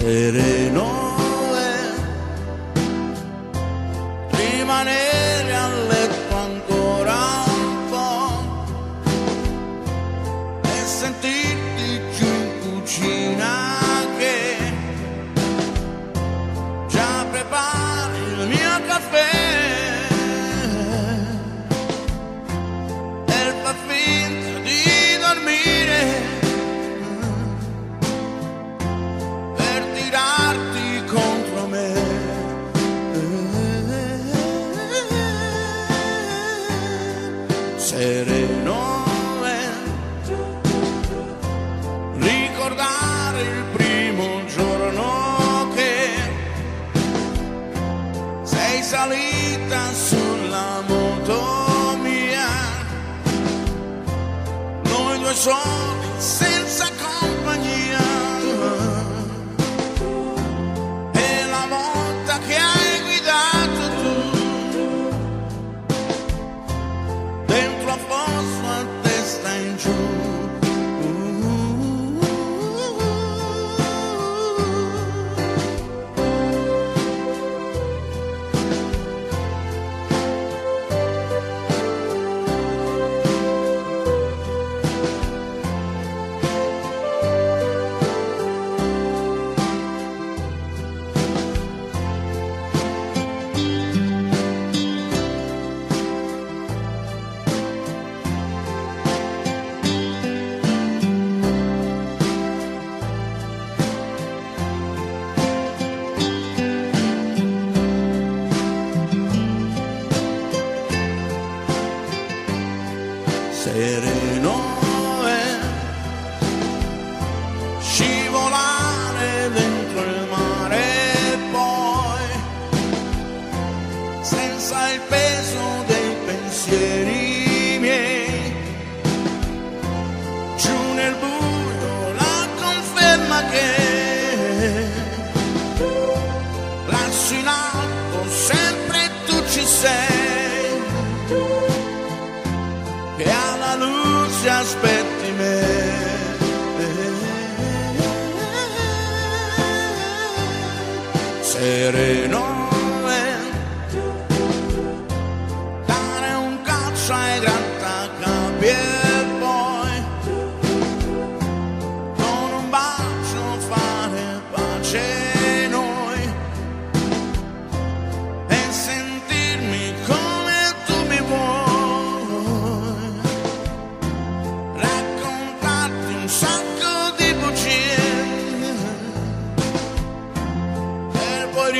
sereno è rimanere a letto ancora un po' e sentirti giù in cucina che già prepari il mio caffè e fa finta di dormire per tirarti contro me. Sereno è ricordare il primo giorno che sei salita sulla moto mia, noi due soli senza compagnia. E la volta che hai guidato tu dentro a fosso a testa in giù. Sereno è scivolare dentro il mare e poi senza il peso dei pensieri miei giù nel buio la conferma che lassù in alto sempre tu ci sei, che alla luce aspetti me. Sereno è dare un calcio ai grattacapi e poi con un bacio fare pace noi e sentirmi come tu mi vuoi, raccontarti un sacco di bugie per poi